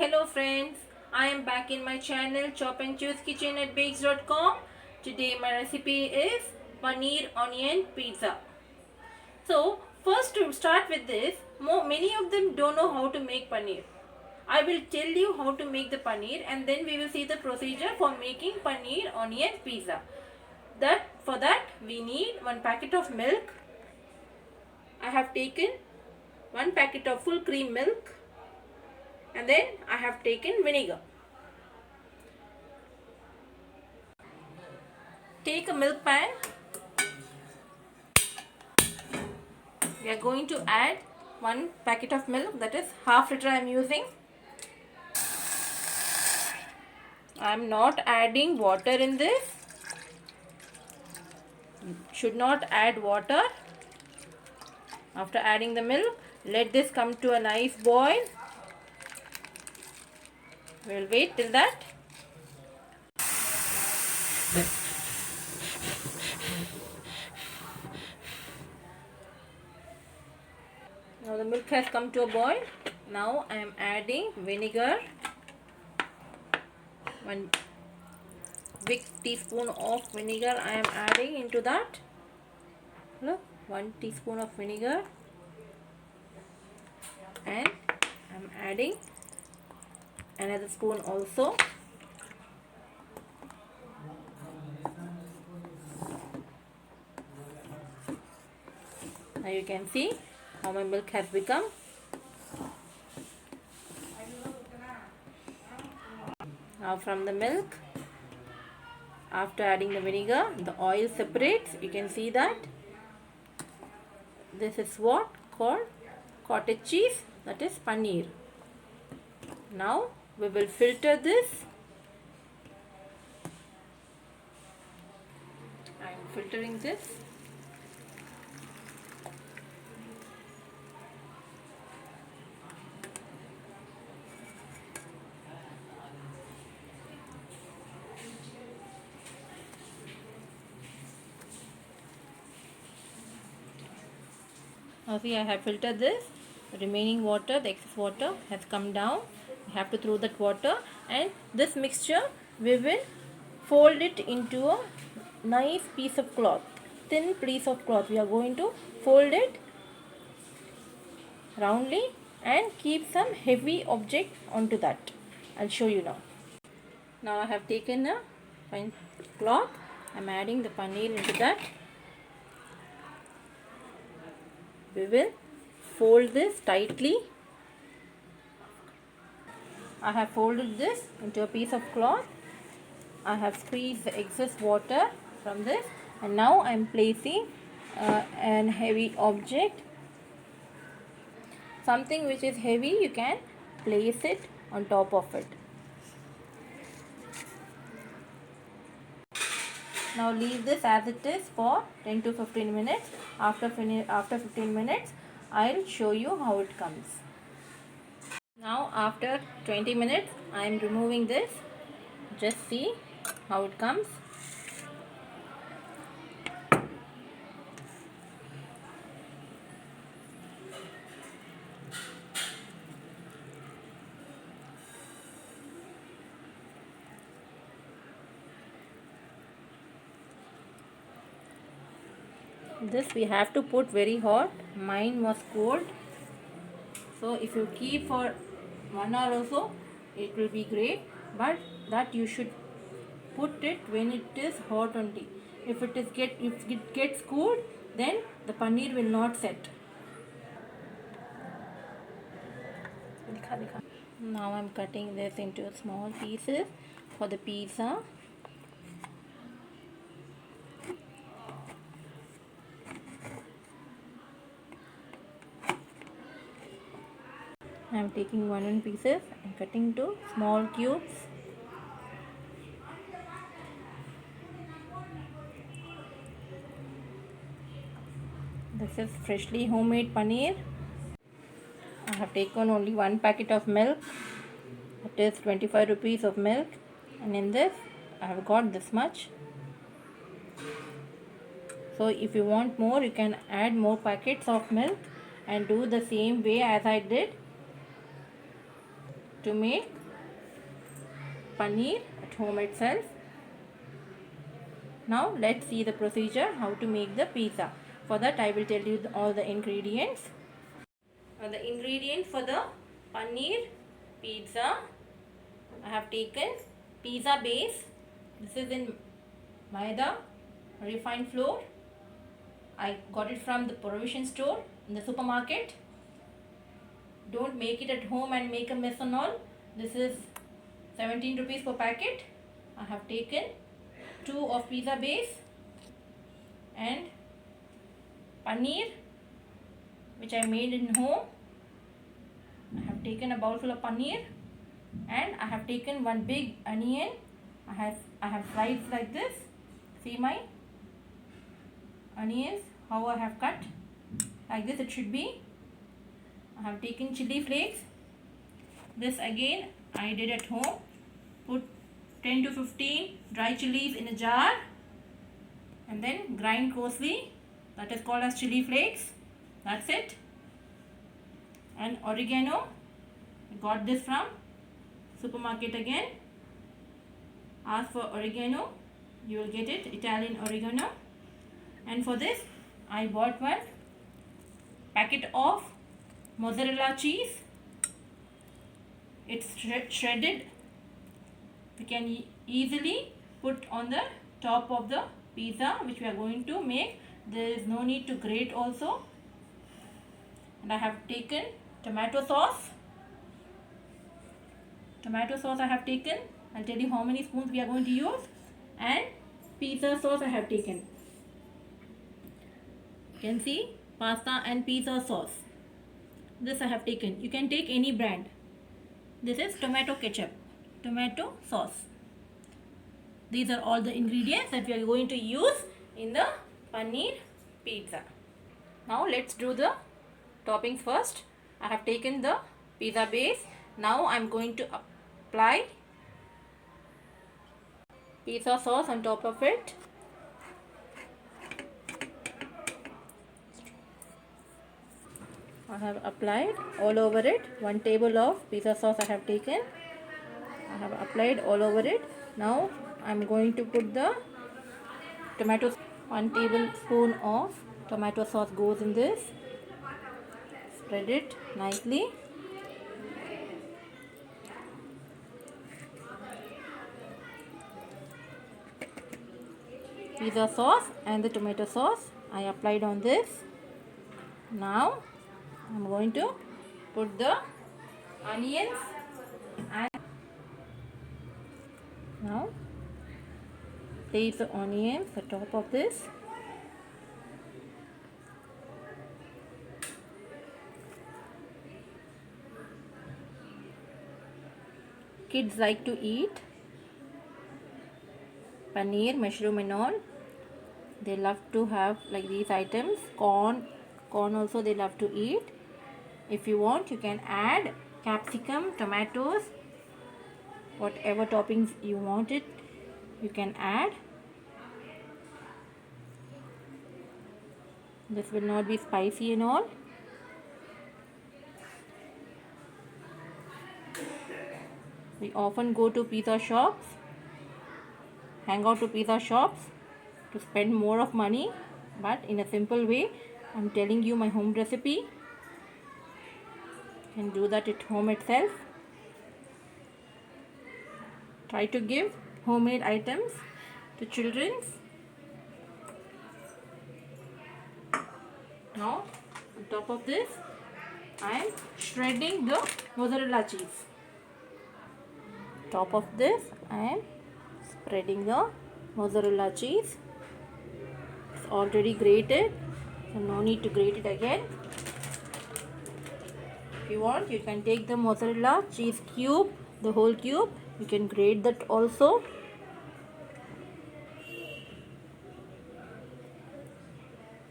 Hello friends. I am back in my channel Chop and Choose Kitchen at bakes.com. Today my recipe is paneer onion pizza. So first to start with this, many of them don't know how to make paneer. I will tell you how to make the paneer and then we will see the procedure for making paneer onion pizza. For that we need one packet of milk. I have taken one packet of full cream milk and then I have taken vinegar. Take a milk pan. We are going to add one packet of milk, that is half liter I am using. I am not adding water in this. Should not add water. After adding the milk, let this come to a nice boil. We will wait till that. Now the milk has come to a boil. Now I am adding vinegar. One big teaspoon of vinegar I am adding into that. Look, 1 teaspoon of vinegar. And I am adding another spoon also. Now you can see how my milk has become. Now from the milk, after adding the vinegar, the oil separates. You can see that. This is what called cottage cheese, that is paneer. Now we will filter this. I am filtering this. Now see, I have filtered this. The remaining water, the excess water has come down. We have to throw that water, and this mixture we will fold it into a nice piece of cloth, thin piece of cloth. We are going to fold it roundly and keep some heavy object onto that. I'll show you now. Now I have taken a fine cloth. I'm adding the paneer into that. We will fold this tightly. I have folded this into a piece of cloth. I have squeezed the excess water from this, and now I am placing an heavy object. Something which is heavy, you can place it on top of it. Now leave this as it is for 10 to 15 minutes. After 15 minutes, I'll show you how it comes. Now after 20 minutes, I am removing this. Just see how it comes. This we have to put very hot. Mine was cold. So if you keep for 1 hour or so, it will be great. But that you should put it when it is hot only. If it gets cooled, then the paneer will not set. Now I am cutting this into small pieces for the pizza. I am taking onion pieces and cutting to small cubes. This is freshly homemade paneer. I have taken only one packet of milk. It is 25 rupees of milk, and in this I have got this much. So if you want more, you can add more packets of milk and do the same way as I did. to make paneer at home itself. Now let's see the procedure how to make the pizza. For that I will tell you all the ingredients. The ingredients for the paneer pizza, I have taken pizza base. This is in maida, refined flour. I got it from the provision store in the supermarket. Don't make it at home and make a mess and all. This is 17 rupees per packet. I have taken 2 of pizza base and paneer which I made in home. I have taken a bowl full of paneer and I have taken one big onion. I have sliced like this. See my onions, how I have cut. Like this it should be. I have taken chili flakes. This again I did at home. Put 10 to 15 dry chilies in a jar and then grind coarsely. That is called as chili flakes. That's it. And oregano. I got this from supermarket again. Ask for oregano. You will get it. Italian oregano. And for this I bought one packet of mozzarella cheese. It's shredded. We can easily put on the top of the pizza which we are going to make. There is no need to grate also. And I have taken tomato sauce. Tomato sauce I have taken. I'll tell you how many spoons we are going to use. And pizza sauce I have taken. You can see pasta and pizza sauce. This I have taken. You can take any brand. This is tomato ketchup, tomato sauce. These are all the ingredients that we are going to use in the paneer pizza. Now let's do the toppings first. I have taken the pizza base. Now I am going to apply pizza sauce on top of it. I have applied all over it. 1 table of pizza sauce I have taken. I have applied all over it. Now I am going to put the tomato. 1 tablespoon of tomato sauce goes in this. Spread it nicely. Pizza sauce and the tomato sauce I applied on this. Now I am going to put the onions and now place the onions on top of this. Kids like to eat paneer, mushroom and all. They love to have like these items. Corn also they love to eat. If you want, you can add capsicum, tomatoes, whatever toppings you want it, you can add. This will not be spicy and all. We often go to pizza shops, hang out to pizza shops to spend more of money, but in a simple way. I'm telling you my home recipe. You can do that at home itself. Try to give homemade items to children. Now on top of this I am shredding the mozzarella cheese. Top of this I am spreading the mozzarella cheese. It's already grated, so no need to grate it again. If you want, you can take the mozzarella cheese cube, the whole cube. You can grate that also.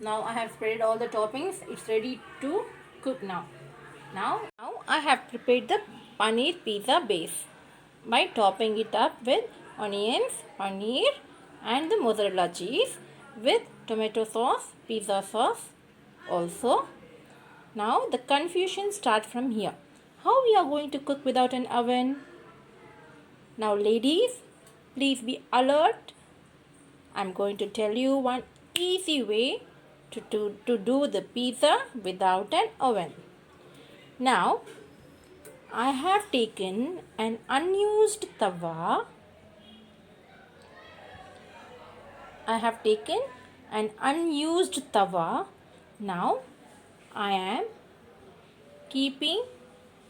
Now I have spread all the toppings. It's ready to cook now. Now I have prepared the paneer pizza base by topping it up with onions, paneer and the mozzarella cheese with tomato sauce, pizza sauce also. Now the confusion starts from here. how we are going to cook without an oven? Now ladies, please be alert. I'm going to tell you one easy way to do the pizza without an oven. Now, I have taken an unused tawa. I have taken an unused tawa. Now, I am keeping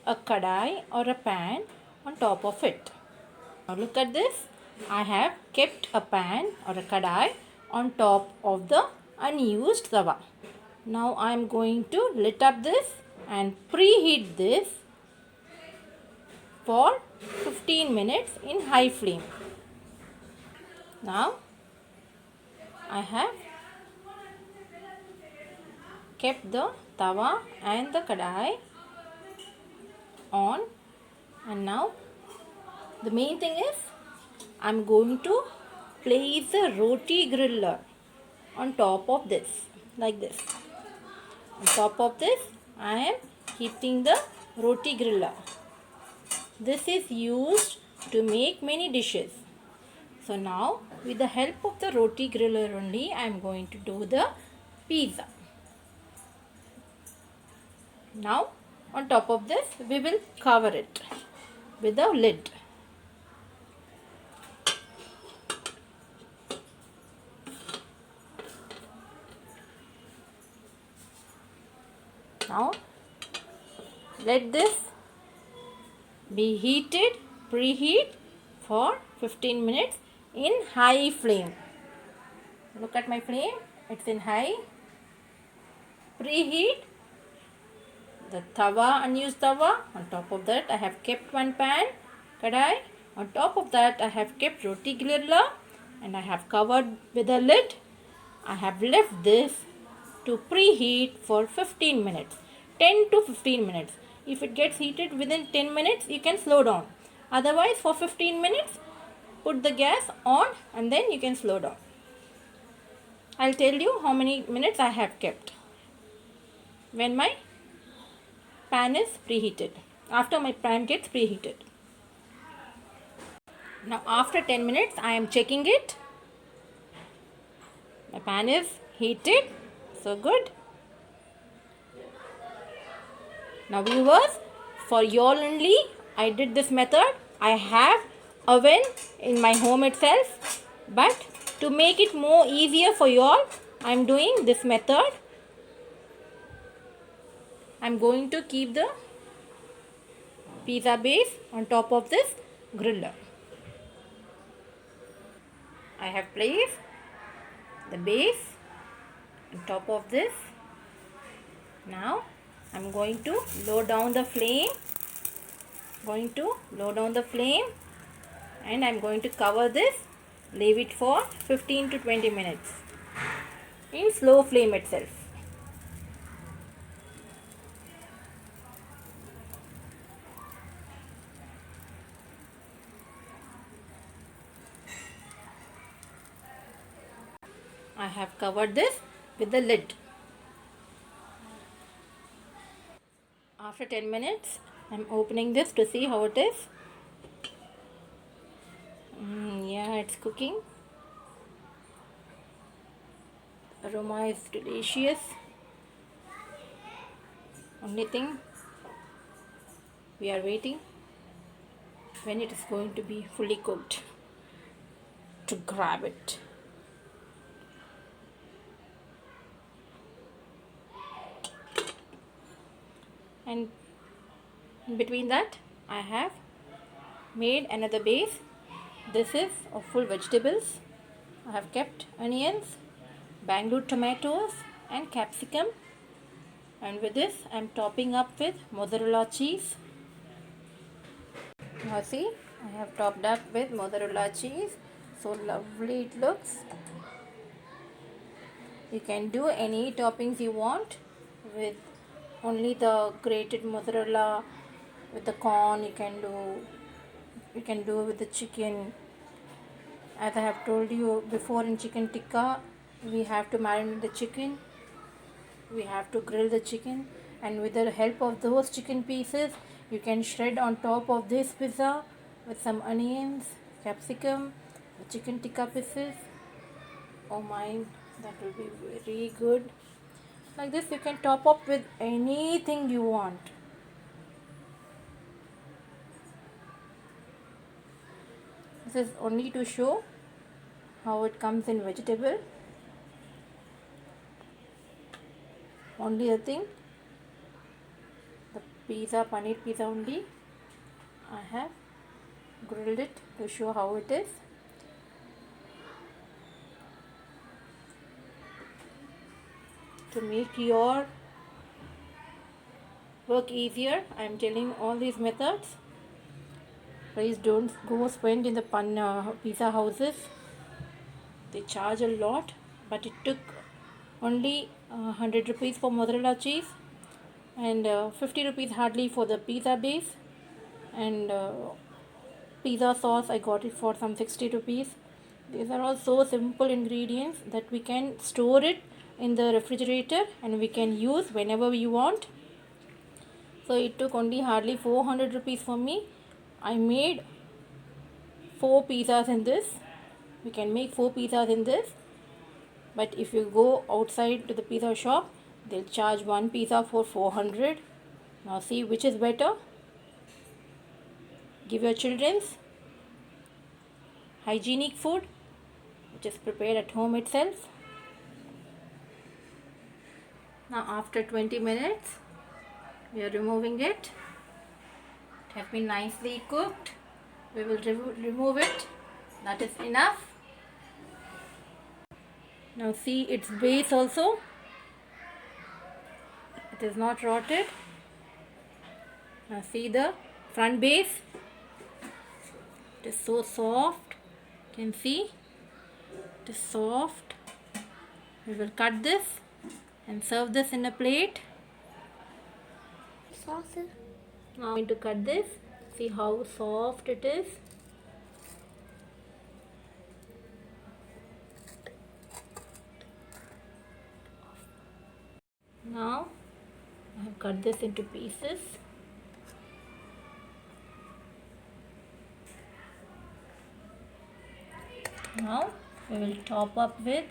a kadai or a pan on top of it. Now look at this. I have kept a pan or a kadai on top of the unused tawa. Now I am going to lit up this and preheat this for 15 minutes in high flame. Now I have kept the tawa and the kadai on, and now the main thing is I'm going to place the roti griller on top of this, like this. On top of this I am keeping the roti griller. This is used to make many dishes. So now with the help of the roti griller only I am going to do the pizza. Now on top of this we will cover it with a lid. Now let this be heated, preheat for 15 minutes in high flame. Look at my flame, it's in high. Preheat the tawa, unused tawa. On top of that I have kept one pan, kadai. On top of that I have kept roti griller and I have covered with a lid. I have left this to preheat for 15 minutes, 10 to 15 minutes. If it gets heated within 10 minutes, you can slow down. Otherwise, for 15 minutes, put the gas on and then you can slow down. I'll tell you how many minutes I have kept when my pan is preheated, after my pan gets preheated. Now after 10 minutes, I am checking it. My pan is heated, so good. Now viewers, for y'all only I did this method. I have oven in my home itself, but to make it more easier for y'all, I am doing this method. I am going to keep the pizza base on top of this griller. I have placed the base on top of this. Now I am going to lower down the flame. And I am going to cover this, leave it for 15 to 20 minutes in slow flame itself. I have covered this with the lid. After 10 minutes, I am opening this to see how it is. Yeah, it's cooking. Aroma is delicious. Only thing, we are waiting when it is going to be fully cooked to grab it. And in between that I have made another base. This is of full vegetables. I have kept onions, Bangalore tomatoes and capsicum, and with this I am topping up with mozzarella cheese. Now see, I have topped up with mozzarella cheese. So lovely it looks. You can do any toppings you want with only the grated mozzarella. With the corn you can do with the chicken. As I have told you before, in chicken tikka we have to marinate the chicken, we have to grill the chicken, and with the help of those chicken pieces You can shred on top of this pizza with some onions, capsicum, chicken tikka pieces. Oh my, that will be very good. Like this, you can top up with anything you want. This is only to show how it comes in vegetable. Only the thing, the pizza, paneer pizza only, I have grilled it to show how it is. To make your work easier, I am telling all these methods. Please don't go spend in the pizza houses. They charge a lot, but it took only 100 rupees for mozzarella cheese and 50 rupees hardly for the pizza base, and pizza sauce I got it for some 60 rupees. These are all so simple ingredients that we can store it in the refrigerator and we can use whenever we want. So it took only hardly 400 rupees for me. I made 4 pizzas in this. We can make 4 pizzas in this. But if you go outside to the pizza shop, they'll charge one pizza for 400. Now see which is better. Give your children's hygienic food which is prepared at home itself. Now after 20 minutes, we are removing it. It has been nicely cooked. We will remove it. That is enough. Now see its base also. It is not rotted. Now see the front base. It is so soft. You can see it is soft. We will cut this and serve this in a plate. Sauce. Now I'm going to cut this. See how soft it is. Now I have cut this into pieces. Now we will top up with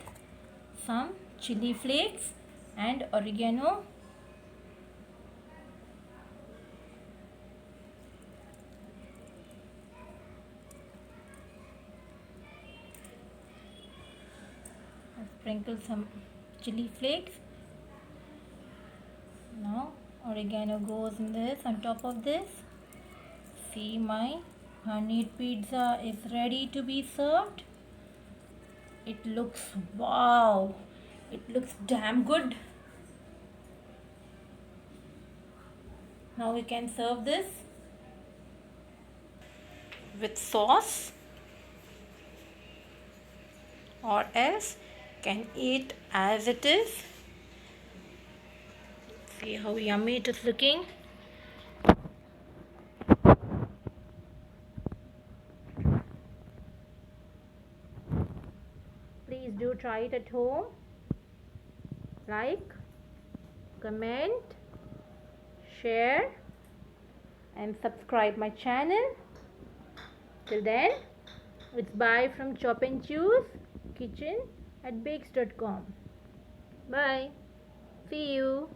some chili flakes and oregano. I'll sprinkle some chili flakes. Now oregano goes in this on top of this. See, my paneer pizza is ready to be served. It looks, wow, it looks damn good. Now we can serve this with sauce, or else can eat as it is. See how yummy it is looking. Please do try it at home. Like, comment, share and subscribe my channel. Till then, it's bye from Chop and Choose Kitchen at Bakes.com. Bye. See you.